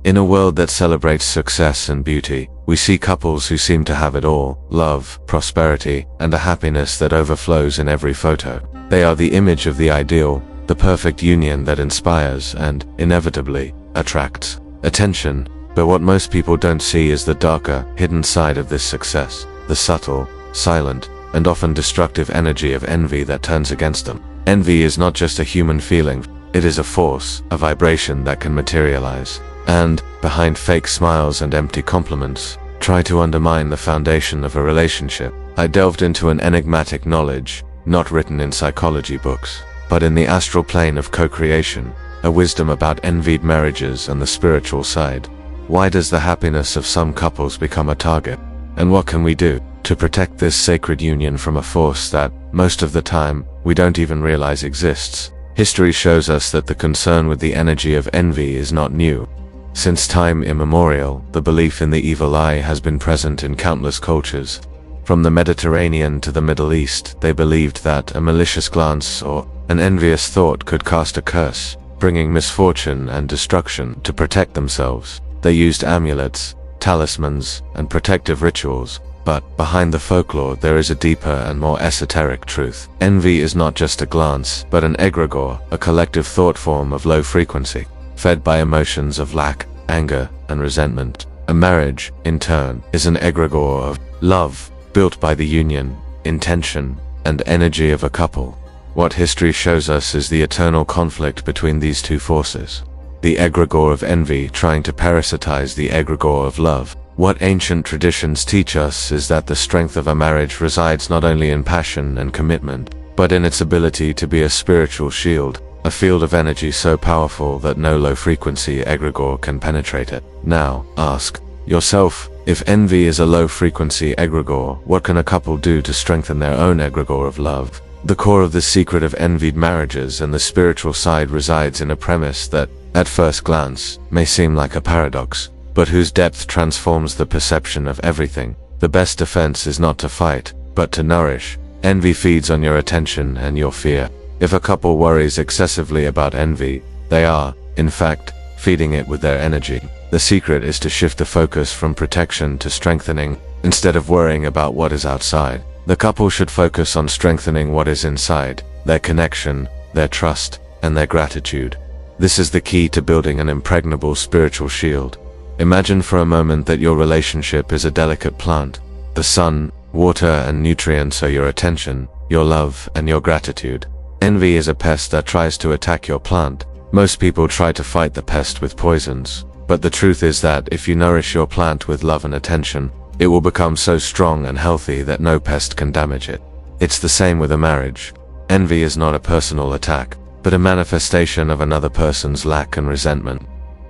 In a world that celebrates success and beauty, we see couples who seem to have it all: love, prosperity, and a happiness that overflows in every photo. They are the image of the ideal, the perfect union that inspires and, inevitably, attracts attention. But what most people don't see is the darker, hidden side of this success, the subtle, silent, and often destructive energy of envy that turns against them. Envy is not just a human feeling, it is a force, a vibration that can materialize, and, behind fake smiles and empty compliments, try to undermine the foundation of a relationship. I delved into an enigmatic knowledge, not written in psychology books, but in the astral plane of co-creation, a wisdom about envied marriages and the spiritual side. Why does the happiness of some couples become a target? And what can we do to protect this sacred union from a force that, most of the time, we don't even realize exists? History shows us that the concern with the energy of envy is not new. Since time immemorial, the belief in the evil eye has been present in countless cultures. From the Mediterranean to the Middle East, they believed that a malicious glance or an envious thought could cast a curse, bringing misfortune and destruction. To protect themselves, they used amulets, talismans, and protective rituals. But behind the folklore there is a deeper and more esoteric truth. Envy is not just a glance, but an egregore, a collective thought form of low frequency, fed by emotions of lack, anger, and resentment. A marriage, in turn, is an egregore of love, built by the union, intention, and energy of a couple. What history shows us is the eternal conflict between these two forces. The egregore of envy trying to parasitize the egregore of love. What ancient traditions teach us is that the strength of a marriage resides not only in passion and commitment, but in its ability to be a spiritual shield, a field of energy so powerful that no low-frequency egregore can penetrate it. Now, ask yourself, if envy is a low-frequency egregore, what can a couple do to strengthen their own egregore of love? The core of the secret of envied marriages and the spiritual side resides in a premise that, at first glance, may seem like a paradox, but whose depth transforms the perception of everything. The best defense is not to fight, but to nourish. Envy feeds on your attention and your fear. If a couple worries excessively about envy, they are, in fact, feeding it with their energy. The secret is to shift the focus from protection to strengthening, instead of worrying about what is outside. The couple should focus on strengthening what is inside, their connection, their trust, and their gratitude. This is the key to building an impregnable spiritual shield. Imagine for a moment that your relationship is a delicate plant. The sun, water, and nutrients are your attention, your love, and your gratitude. Envy is a pest that tries to attack your plant. Most people try to fight the pest with poisons, but the truth is that if you nourish your plant with love and attention, it will become so strong and healthy that no pest can damage it. It's the same with a marriage. Envy is not a personal attack, but a manifestation of another person's lack and resentment.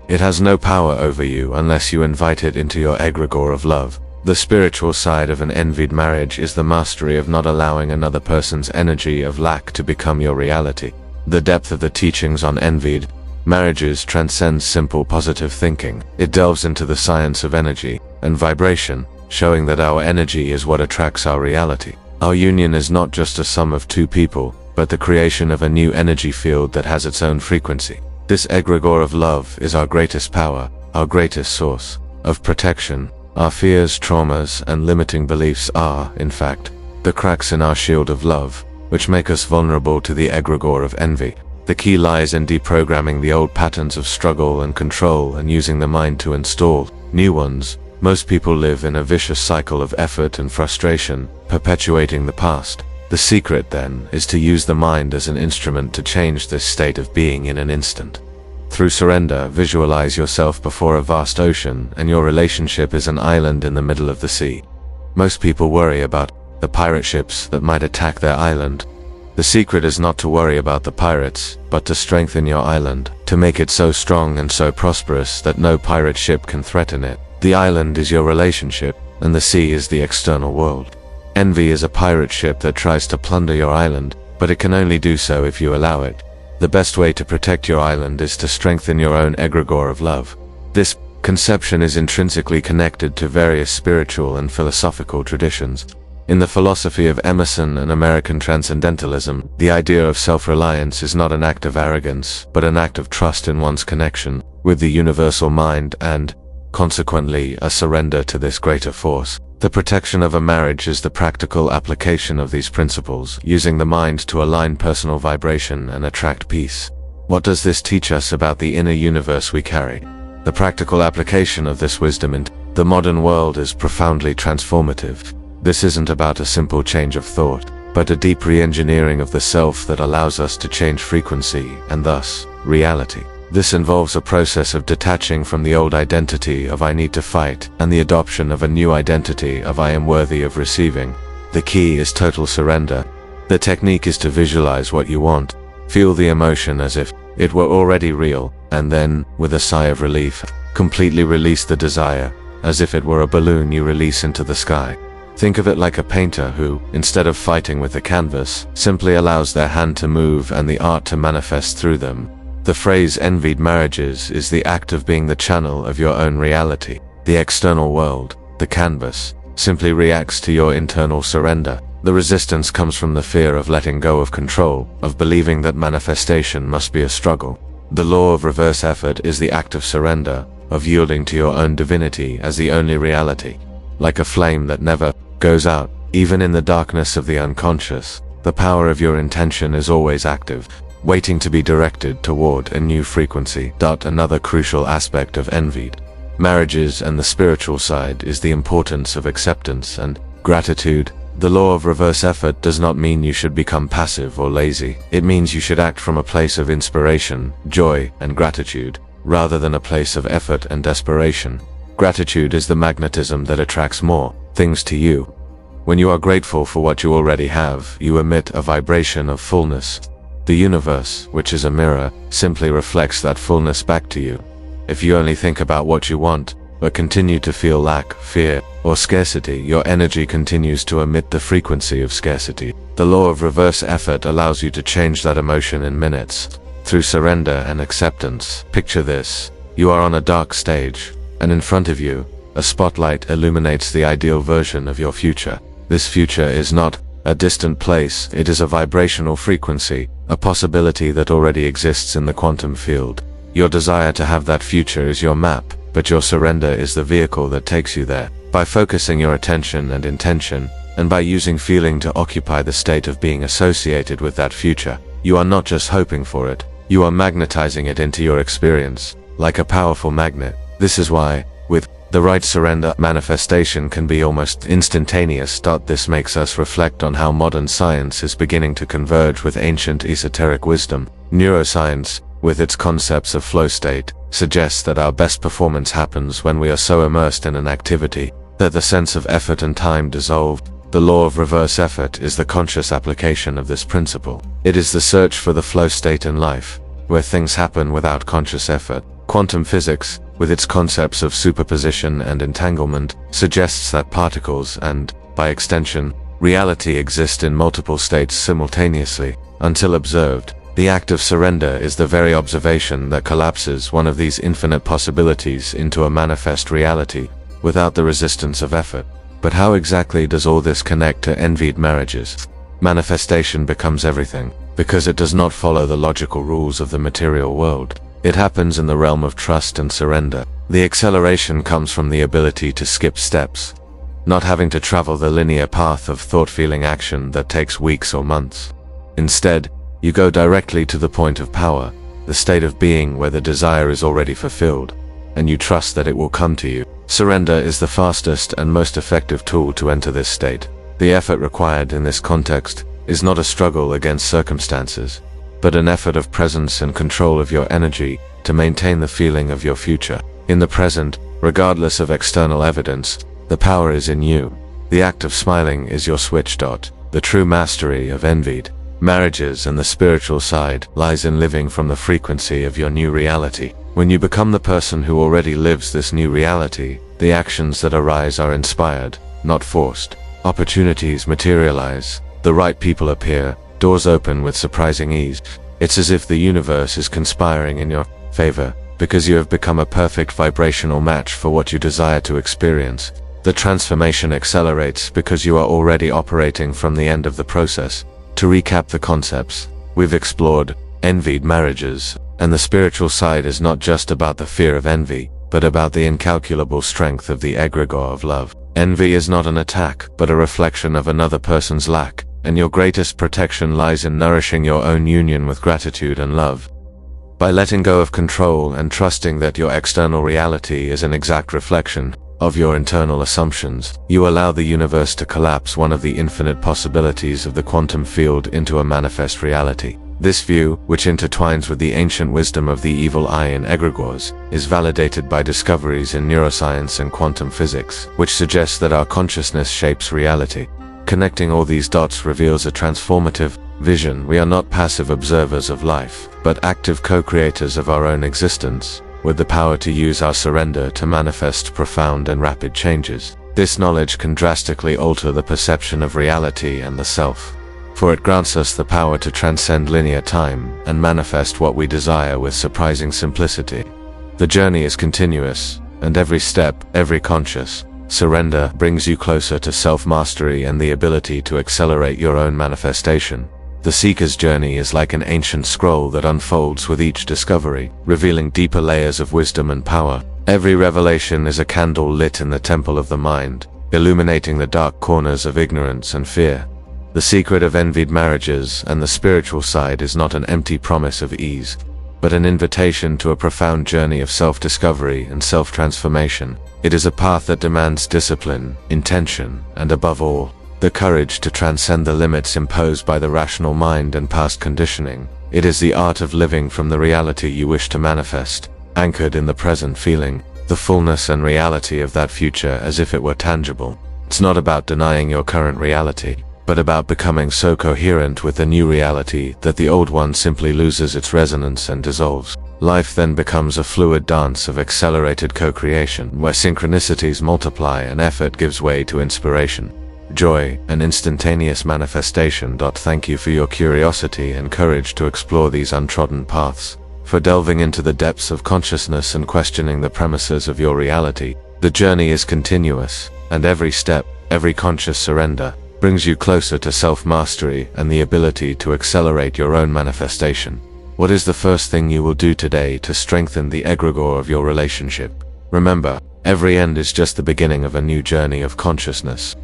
It has no power over you unless you invite it into your egregore of love. The spiritual side of an envied marriage is the mastery of not allowing another person's energy of lack to become your reality. The depth of the teachings on envied marriages transcends simple positive thinking. It delves into the science of energy and vibration, showing that our energy is what attracts our reality. Our union is not just a sum of two people, but the creation of a new energy field that has its own frequency. This egregore of love is our greatest power, our greatest source of protection. Our fears, traumas, and limiting beliefs are, in fact, the cracks in our shield of love, which make us vulnerable to the egregore of envy. The key lies in deprogramming the old patterns of struggle and control and using the mind to install new ones. Most people live in a vicious cycle of effort and frustration, perpetuating the past. The secret, then, is to use the mind as an instrument to change this state of being in an instant. Through surrender, visualize yourself before a vast ocean, and your relationship is an island in the middle of the sea. Most people worry about the pirate ships that might attack their island. The secret is not to worry about the pirates, but to strengthen your island, to make it so strong and so prosperous that no pirate ship can threaten it. The island is your relationship, and the sea is the external world. Envy is a pirate ship that tries to plunder your island, but it can only do so if you allow it. The best way to protect your island is to strengthen your own egregore of love. This conception is intrinsically connected to various spiritual and philosophical traditions. In the philosophy of Emerson and American transcendentalism, the idea of self-reliance is not an act of arrogance, but an act of trust in one's connection with the universal mind and, consequently, a surrender to this greater force. The protection of a marriage is the practical application of these principles, using the mind to align personal vibration and attract peace. What does this teach us about the inner universe we carry? The practical application of this wisdom in the modern world is profoundly transformative. This isn't about a simple change of thought, but a deep re-engineering of the self that allows us to change frequency and thus, reality. This involves a process of detaching from the old identity of I need to fight and the adoption of a new identity of I am worthy of receiving. The key is total surrender. The technique is to visualize what you want, feel the emotion as if it were already real, and then, with a sigh of relief, completely release the desire, as if it were a balloon you release into the sky. Think of it like a painter who, instead of fighting with the canvas, simply allows their hand to move and the art to manifest through them. The phrase envied marriages is the act of being the channel of your own reality. The external world, the canvas, simply reacts to your internal surrender. The resistance comes from the fear of letting go of control, of believing that manifestation must be a struggle. The law of reverse effort is the act of surrender, of yielding to your own divinity as the only reality. Like a flame that never goes out, even in the darkness of the unconscious, the power of your intention is always active, waiting to be directed toward a new frequency. Another crucial aspect of envied marriages and the spiritual side is the importance of acceptance and gratitude. The law of reverse effort does not mean you should become passive or lazy. It means you should act from a place of inspiration, joy, and gratitude, rather than a place of effort and desperation. Gratitude is the magnetism that attracts more things to you. When you are grateful for what you already have, you emit a vibration of fullness. The universe, which is a mirror, simply reflects that fullness back to you. If you only think about what you want, but continue to feel lack, fear, or scarcity, your energy continues to emit the frequency of scarcity. The law of reverse effort allows you to change that emotion in minutes, through surrender and acceptance. Picture this. You are on a dark stage, and in front of you, a spotlight illuminates the ideal version of your future. This future is not a distant place, it is a vibrational frequency, a possibility that already exists in the quantum field. Your desire to have that future is your map, but your surrender is the vehicle that takes you there. By focusing your attention and intention, and by using feeling to occupy the state of being associated with that future, you are not just hoping for it, you are magnetizing it into your experience, like a powerful magnet. This is why, with the right surrender, manifestation can be almost instantaneous. This makes us reflect on how modern science is beginning to converge with ancient esoteric wisdom. Neuroscience, with its concepts of flow state, suggests that our best performance happens when we are so immersed in an activity that the sense of effort and time dissolve. The law of reverse effort is the conscious application of this principle. It is the search for the flow state in life, where things happen without conscious effort. Quantum physics, with its concepts of superposition and entanglement, suggests that particles and, by extension, reality exist in multiple states simultaneously. Until observed, the act of surrender is the very observation that collapses one of these infinite possibilities into a manifest reality, without the resistance of effort. But how exactly does all this connect to envied marriages? Manifestation becomes everything, because it does not follow the logical rules of the material world. It happens in the realm of trust and surrender. The acceleration comes from the ability to skip steps, not having to travel the linear path of thought-feeling action that takes weeks or months. Instead, you go directly to the point of power, the state of being where the desire is already fulfilled, and you trust that it will come to you. Surrender is the fastest and most effective tool to enter this state. The effort required in this context is not a struggle against circumstances, but an effort of presence and control of your energy to maintain the feeling of your future. In the present, regardless of external evidence, the power is in you. The act of smiling is your switch. The true mastery of envied marriages and the spiritual side lies in living from the frequency of your new reality. When you become the person who already lives this new reality, the actions that arise are inspired, not forced. Opportunities materialize, the right people appear, doors open with surprising ease. It's as if the universe is conspiring in your favor, because you have become a perfect vibrational match for what you desire to experience. The transformation accelerates because you are already operating from the end of the process. To recap the concepts, we've explored envied marriages, And the spiritual side is not just about the fear of envy, but about the incalculable strength of the egregore of love. Envy is not an attack, but a reflection of another person's lack, and your greatest protection lies in nourishing your own union with gratitude and love. By letting go of control and trusting that your external reality is an exact reflection of your internal assumptions, you allow the universe to collapse one of the infinite possibilities of the quantum field into a manifest reality. This view, which intertwines with the ancient wisdom of the evil eye in egregores, is validated by discoveries in neuroscience and quantum physics, which suggests that our consciousness shapes reality. Connecting all these dots reveals a transformative vision. We are not passive observers of life, but active co-creators of our own existence, with the power to use our surrender to manifest profound and rapid changes. This knowledge can drastically alter the perception of reality and the self, for it grants us the power to transcend linear time and manifest what we desire with surprising simplicity. The journey is continuous, and every step, every conscious surrender brings you closer to self-mastery and the ability to accelerate your own manifestation. The seeker's journey is like an ancient scroll that unfolds with each discovery, revealing deeper layers of wisdom and power. Every revelation is a candle lit in the temple of the mind, illuminating the dark corners of ignorance and fear. The secret of envied marriages and the spiritual side is not an empty promise of ease, but an invitation to a profound journey of self-discovery and self-transformation. It is a path that demands discipline, intention, and above all, the courage to transcend the limits imposed by the rational mind and past conditioning. It is the art of living from the reality you wish to manifest, anchored in the present feeling, the fullness and reality of that future as if it were tangible. It's not about denying your current reality, but about becoming so coherent with the new reality that the old one simply loses its resonance and dissolves. Life then becomes a fluid dance of accelerated co-creation, where synchronicities multiply and effort gives way to inspiration, joy, and instantaneous manifestation. Thank you for your curiosity and courage to explore these untrodden paths, for delving into the depths of consciousness and questioning the premises of your reality. The journey is continuous, and every step, every conscious surrender, brings you closer to self-mastery and the ability to accelerate your own manifestation. What is the first thing you will do today to strengthen the egregore of your relationship? Remember, every end is just the beginning of a new journey of consciousness.